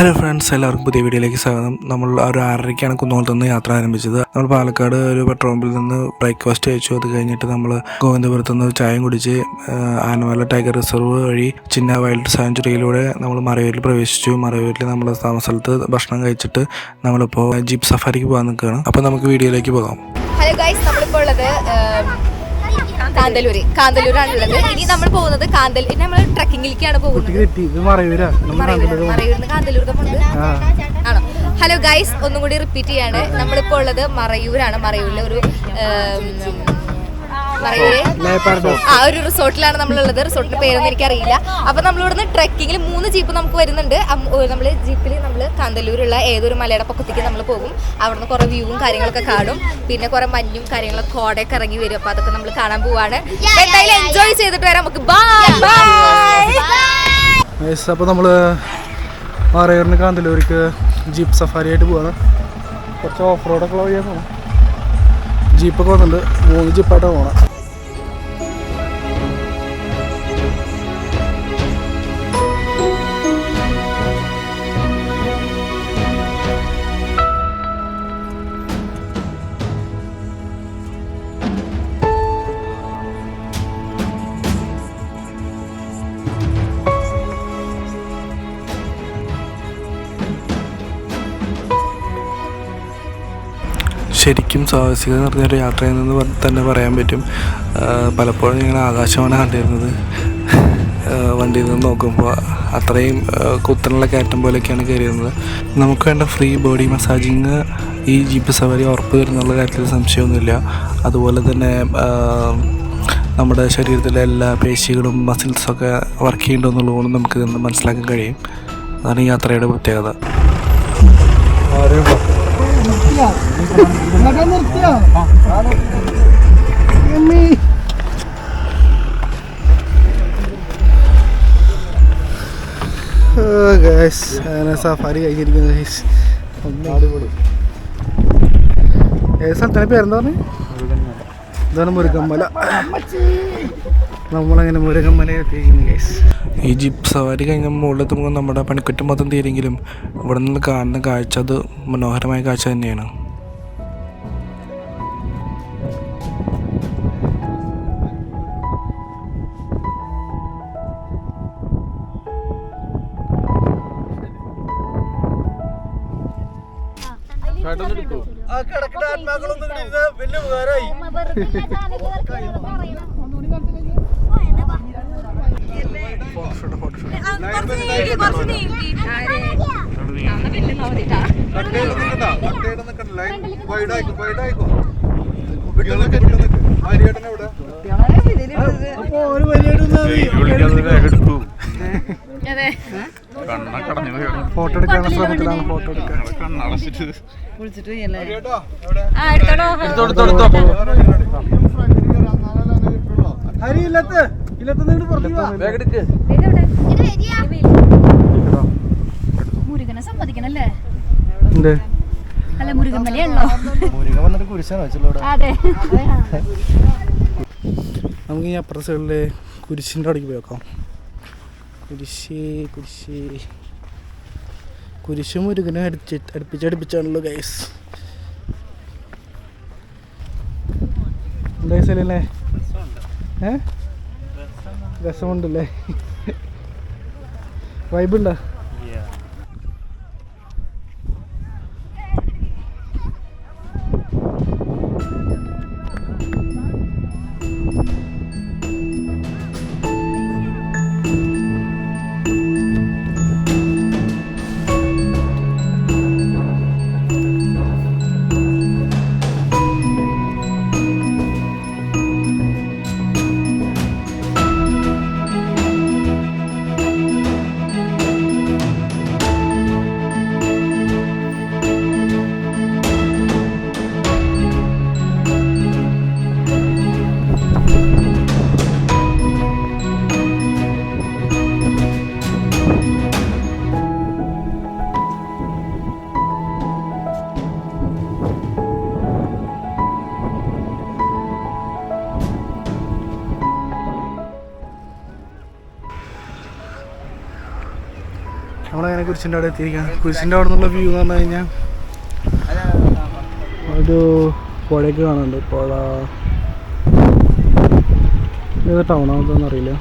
Hello friends, എല്ലാവർക്കും പുതിയ വീഡിയോയിലേക്ക് സ്വാഗതം. നമ്മൾ ഒരു 6:30-ക്കാണ് കുന്നോളത്ത് നിന്ന് യാത്ര ആരംഭിച്ചത്. നമ്മൾ പാലക്കാട് ഒരു പെട്രോൾ പമ്പിൽ നിന്ന് ബ്രേക്ക്ഫാസ്റ്റ് കഴിച്ചു. അത് കഴിഞ്ഞിട്ട് നമ്മൾ ഗോവിന്ദപുരത്ത് നിന്ന് ചായയും കുടിച്ച് ആനമല ടൈഗർ റിസർവ് വഴി ചിന്ന വൈൽഡ് സാഞ്ചുറിയിലൂടെ നമ്മൾ മറയൂരിൽ പ്രവേശിച്ചു. മറയൂരിൽ നമ്മൾ താമസ സ്ഥലത്ത് ഭക്ഷണം കഴിച്ചിട്ട് നമ്മളിപ്പോൾ ജീപ്പ് സഫാരിക്ക് പോകാൻ നിൽക്കുകയാണ്. അപ്പോൾ നമുക്ക് വീഡിയോയിലേക്ക് പോകാം. ഹലോ ഗൈസ്, നമ്മളിപ്പോൾ ഉള്ളത് കാന്തല്ലൂരാണുള്ളത്. ഇനി നമ്മൾ പോകുന്നത് നമ്മൾ ട്രക്കിങ്ങിലേക്കാണ് പോകുന്നത്. മറയൂരിന്ന് കാന്തല്ലൂർക്ക് പോകുന്നത് ആണോ? ഹലോ ഗൈസ്, ഒന്നും കൂടി റിപ്പീറ്റ് ചെയ്യാണ്. നമ്മളിപ്പോൾ ഉള്ളത് മറയൂരാണ്. മറയൂരിലെ ഒരു ഒരു റിസോർട്ടിലാണ് നമ്മളുള്ളത്. റിസോർട്ടിന്റെ പേരൊന്നും എനിക്കറിയില്ല. അപ്പൊ നമ്മളിവിടുന്ന് ട്രക്കിങ്ങിൽ 3 ജീപ്പ് നമുക്ക് വരുന്നുണ്ട്. നമ്മൾ ജീപ്പിൽ നമ്മൾ കാന്തല്ലൂരുള്ള ഏതൊരു മലയുടെ പൊക്കത്തേക്ക് നമ്മൾ പോകും. അവിടുന്ന് കുറെ വ്യൂവും കാര്യങ്ങളൊക്കെ കാണും. പിന്നെ കുറെ മഞ്ഞും കാര്യങ്ങളൊക്കെ കോടയൊക്കെ ഇറങ്ങി വരും. അപ്പൊ അതൊക്കെ നമ്മൾ കാണാൻ പോവാണ്. എന്തായാലും എൻജോയ് ചെയ്തിട്ട് വരാം നമുക്ക്. അപ്പോൾ നമ്മൾ മറയൂരിന് കാന്തല്ലൂർക്ക് ജീപ്പ് സഫാരി ആയിട്ട് പോവാണ്. കുറച്ച് ഓഫ് റോഡൊക്കെ വഴിയാൽ പോകണം. ജീപ്പൊക്കെ വന്നിട്ടുണ്ട്. 3 ജീപ്പായിട്ടാണ് പോകണം. ശരിക്കും സാഹസികത നിറഞ്ഞൊരു യാത്രയെന്ന് തന്നെ പറയാൻ പറ്റും. പലപ്പോഴും ഞങ്ങൾ ആകാശമാണ് കണ്ടിരുന്നത്. വണ്ടിയിൽ നിന്ന് നോക്കുമ്പോൾ അത്രയും കുത്തനുള്ള കയറ്റം പോലെയൊക്കെയാണ് കയറിയിരുന്നത്. നമുക്ക് വേണ്ട ഫ്രീ ബോഡി മസാജിങ് ഈ ജീപ്പ് സവാരി ഉറപ്പ് വരുന്നുള്ള കാര്യത്തിൽ സംശയമൊന്നുമില്ല. അതുപോലെ തന്നെ നമ്മുടെ ശരീരത്തിലെ എല്ലാ പേശികളും മസിൽസൊക്കെ വർക്ക് ചെയ്യുന്നുണ്ടെന്നുള്ളതുകൊണ്ട് നമുക്ക് ഇതൊന്ന് മനസ്സിലാക്കാൻ കഴിയും. അതാണ് ഈ യാത്രയുടെ പ്രത്യേകത. സഫാരി കഴിഞ്ഞിരിക്കുന്നു. ഏത് സ്ഥലത്തിന് പേരെന്താ പറഞ്ഞു? ഇതാണ് മുരുകമ്മല. നമ്മളങ്ങനെ മുരുകമ്മല എത്തിയിരിക്കുന്നു ഗൈസ്. ഈ ജീപ്പ് സവാരി കഴിഞ്ഞ മുകളിലെത്തുമ്പോൾ നമ്മുടെ പണിക്കുറ്റം മൊത്തം തീരെങ്കിലും ഇവിടെ നിന്ന് കാണുന്ന കാഴ്ച അത് മനോഹരമായ കാഴ്ച തന്നെയാണ്. ഫോട്ടോ എടുക്കാനുള്ള ശ്രമത്തിലാണ്. ഫോട്ടോ എടുക്കാൻ മുരുകനെ സമ്മതിക്കണല്ലേ? ഉണ്ട്. അല്ല, മുരുകൻ മലയാണല്ലോ. നമുക്ക് ഈ അപ്പുറത്തെ സൈഡിലെ കുരിശിൻ്റെ അവിടേക്ക് പോയി നോക്കാം. കുരിശും മുരുകനും അടുപ്പിച്ചാണല്ലോ ഗൈസ്. എന്താ സ്ഥലല്ലേ? രസമുണ്ടല്ലേ? വൈബുണ്ടോ? നമ്മളങ്ങനെ കുരിശിൻ്റെ അവിടെ എത്തിയിരിക്കുകയാണ്. കുരിശിൻ്റെ അവിടെ നിന്നുള്ള വ്യൂ എന്ന് പറഞ്ഞു കഴിഞ്ഞാൽ ഒരു പുഴയൊക്കെ കാണുന്നുണ്ട്. പുഴ ഏത് ടൗണാണെന്ന് അറിയില്ല.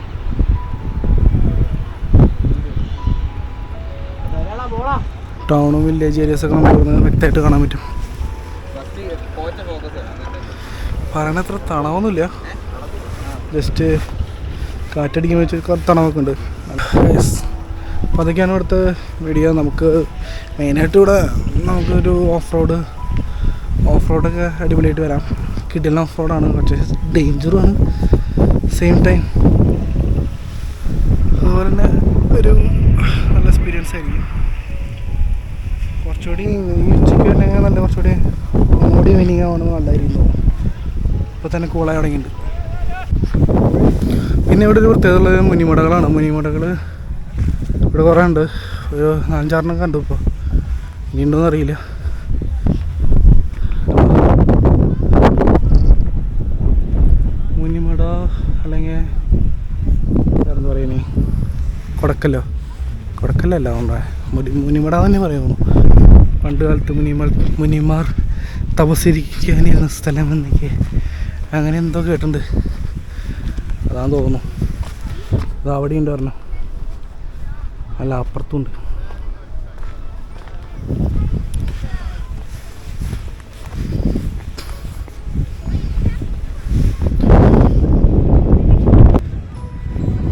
ടൗണും വില്ലേജ് ഏരിയസൊക്കെ നമുക്ക് ഇവിടുന്ന് വ്യക്തമായിട്ട് കാണാൻ പറ്റും. പറയണത്ര തണവൊന്നുമില്ല, ജസ്റ്റ് കാറ്റടിക്കുമ്പോൾ വെച്ച് തണവൊക്കെ ഉണ്ട്. അപ്പോൾ അതൊക്കെയാണ് ഇവിടുത്തെ വീഡിയോ. നമുക്ക് മെയിനായിട്ട് ഇവിടെ നമുക്കൊരു ഓഫ് റോഡൊക്കെ അടിപൊളിയായിട്ട് വരാം. കിടിലൻ ഓഫ് റോഡാണ്, പക്ഷേ ഡേഞ്ചറുമാണ് സെയിം ടൈം. അതുപോലെ തന്നെ ഒരു നല്ല എക്സ്പീരിയൻസ് ആയിരിക്കും. കുറച്ചുകൂടി ഈ ഉച്ചയ്ക്ക് വരണമെങ്കിൽ നല്ല കുറച്ചുകൂടി ഒന്നുകൂടി വിനിങ് ആവണമെന്ന് നല്ലതായിരിക്കും. ഇപ്പോൾ തന്നെ കൂളായി തുടങ്ങിയിട്ടുണ്ട്. പിന്നെ ഇവിടെ ഒരു പ്രത്യേകതയുള്ളത് മുനിമടകളാണ്. മുനിമടകൾ ഇവിടെ കുറേ ഉണ്ട്, ഒരു 4-5 കണ്ടു. ഇപ്പോൾ ഇനി ഉണ്ടോയെന്ന് അറിയില്ല. മുനിമട അല്ലെങ്കിൽ എന്താ പറയുന്നത്, കൊടക്കല്ലല്ല നമ്മുടെ മുനിമട തന്നെ പറയുന്നു. പണ്ട് കാലത്ത് മുനിമാർ തപസ്സിരിക്കാനിരുന്ന സ്ഥലം എന്നൊക്കെ അങ്ങനെ എന്തോ കേട്ടിട്ടുണ്ട്. അതാന്ന് തോന്നുന്നു. അത് അവിടെ ഉണ്ട് പറഞ്ഞു, അല്ല അപ്പുറത്തുണ്ട്.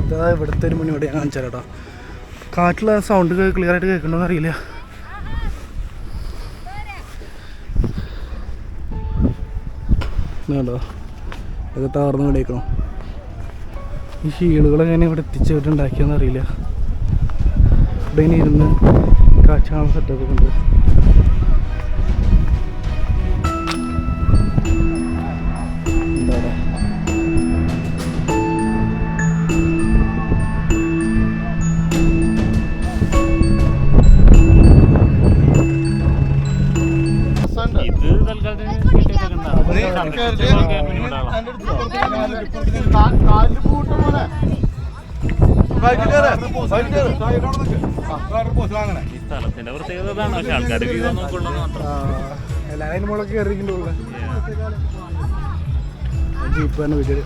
ഇതാ ഇവിടുത്തെ ഒരു മുനി ഇവിടെ ഞാൻ കാണിച്ചാൽ കേട്ടോ. കാറ്റുള്ള സൗണ്ട് ക്ലിയറായിട്ട് കേൾക്കണമെന്ന് അറിയില്ല. കേട്ടോ ഇത് താർന്ന് കിടക്കണം. ഈ ഷീളുകളെങ്ങനെ ഇവിടെ എത്തിച്ചിട്ടുണ്ടാക്കിയെന്ന് അറിയില്ല. ഇവിടെ ഇനി ഇരുന്ന് കാച്ചാണ് സെറ്റപ്പ് ഉണ്ട്. എന്താ എല്ലാവരും മുളക്ക് കയറിയിട്ടുള്ള ജീപ്പ് തന്നെ വീട്ടിൽ.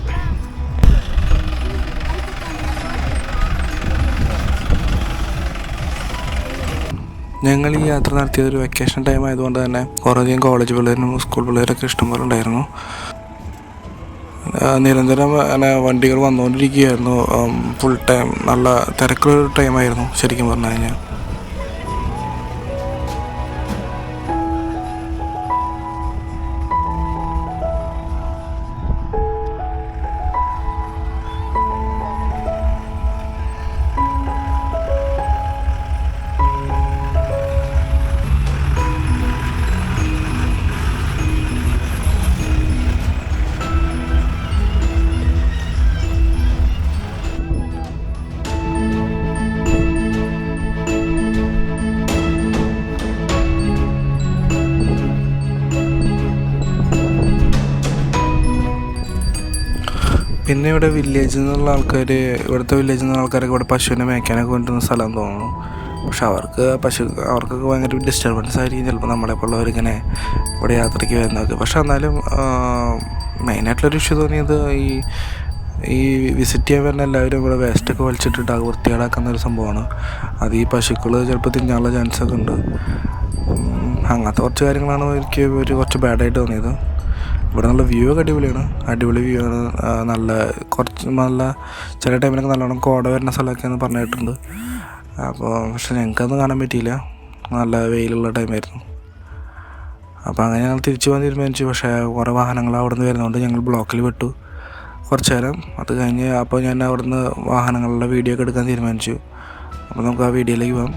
ഞങ്ങൾ ഈ യാത്ര നടത്തിയത് ഒരു വെക്കേഷൻ ടൈം ആയതുകൊണ്ട് തന്നെ കുറേയധികം കോളേജ് പിള്ളേരും സ്കൂൾ പിള്ളേരൊക്കെ ഇഷ്ടംപോലെ ഉണ്ടായിരുന്നു. നിരന്തരം വണ്ടികൾ വന്നുകൊണ്ടിരിക്കുകയായിരുന്നു. ഫുൾ ടൈം നല്ല തിരക്കുള്ള ടൈമായിരുന്നു ശരിക്കും പറഞ്ഞു കഴിഞ്ഞാൽ. പിന്നെ ഇവിടെ വില്ലേജിൽ നിന്നുള്ള ഇവിടുത്തെ വില്ലേജിൽ നിന്നുള്ള ആൾക്കാരൊക്കെ ഇവിടെ പശുവിനെ മേയ്ക്കാനൊക്കെ കൊണ്ടുവരുന്ന സ്ഥലം തോന്നുന്നു. പക്ഷെ അവർക്കൊക്കെ ഭയങ്കര ഡിസ്റ്റർബൻസ് ആയിരിക്കും ചിലപ്പോൾ നമ്മളെപ്പോലുള്ളവരിങ്ങനെ ഇവിടെ യാത്രയ്ക്ക് വരുന്നതൊക്കെ. പക്ഷെ എന്നാലും മെയിനായിട്ടുള്ളൊരു ഇഷ്യൂ തോന്നിയത് ഈ വിസിറ്റ് ചെയ്യാൻ വരുന്ന എല്ലാവരും ഇവിടെ വേസ്റ്റൊക്കെ വലിച്ചിട്ടിട്ട് വൃത്തികേടാക്കുന്ന ഒരു സംഭവമാണ്. അത് ഈ പശുക്കൾ ചിലപ്പോൾ തിന്നാനുള്ള ചാൻസൊക്കെ ഉണ്ട്. അങ്ങനത്തെ കുറച്ച് കാര്യങ്ങളാണ് എനിക്ക് കുറച്ച് ബാഡായിട്ട് തോന്നിയത്. ഇവിടെ നല്ല വ്യൂ ഒക്കെ അടിപൊളി വ്യൂ ആണ്. നല്ല ചില ടൈമിലൊക്കെ നല്ലോണം കോട വരുന്ന സ്ഥലമൊക്കെയെന്ന് പറഞ്ഞിട്ടുണ്ട്. അപ്പോൾ പക്ഷെ ഞങ്ങൾക്കൊന്നും കാണാൻ പറ്റിയില്ല, നല്ല വെയിലുള്ള ടൈമായിരുന്നു. അപ്പോൾ അങ്ങനെ ഞങ്ങൾ തിരിച്ചു പോകാൻ തീരുമാനിച്ചു. പക്ഷേ കുറേ വാഹനങ്ങൾ അവിടെ നിന്ന് വരുന്നതുകൊണ്ട് ഞങ്ങൾ ബ്ലോക്കിൽ വിട്ടു കുറച്ച് നേരം. അത് കഴിഞ്ഞ് അപ്പോൾ ഞാൻ അവിടെ നിന്ന് വാഹനങ്ങളുടെ വീഡിയോ ഒക്കെ എടുക്കാൻ തീരുമാനിച്ചു. അപ്പോൾ നമുക്ക് ആ വീഡിയോയിലേക്ക് പോകാം.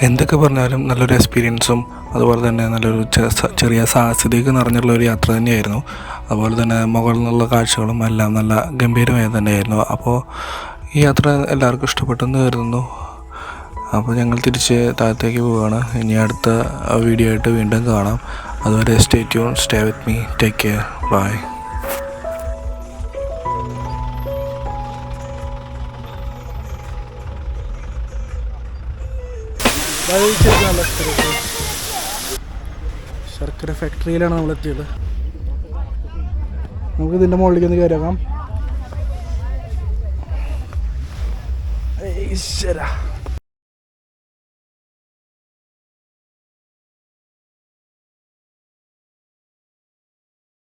എന്തൊക്കെ പറഞ്ഞാലും നല്ലൊരു എക്സ്പീരിയൻസും അതുപോലെ തന്നെ നല്ലൊരു ചെറിയ സാഹസികതയൊക്കെ നിറഞ്ഞുള്ള ഒരു യാത്ര തന്നെയായിരുന്നു. അതുപോലെ തന്നെ മുകളിൽ നിന്നുള്ള കാഴ്ചകളും എല്ലാം നല്ല ഗംഭീരമായി തന്നെയായിരുന്നു. അപ്പോൾ ഈ യാത്ര എല്ലാവർക്കും ഇഷ്ടപ്പെട്ടെന്ന് കരുതുന്നു. അപ്പോൾ ഞങ്ങൾ തിരിച്ച് താഴത്തേക്ക് പോവുകയാണ്. ഇനി അടുത്ത വീഡിയോ ആയിട്ട് വീണ്ടും കാണാം. അതുവരെ stay tune, stay with me, take care, bye. ശർക്കര ഫാക്ടറിയിലാണ് നമ്മളെത്തിയത്. നമുക്ക് ഇതിൻ്റെ മുകളിലേക്ക് ഒന്ന് കയറിയാക്കാം. ഈശ്വര.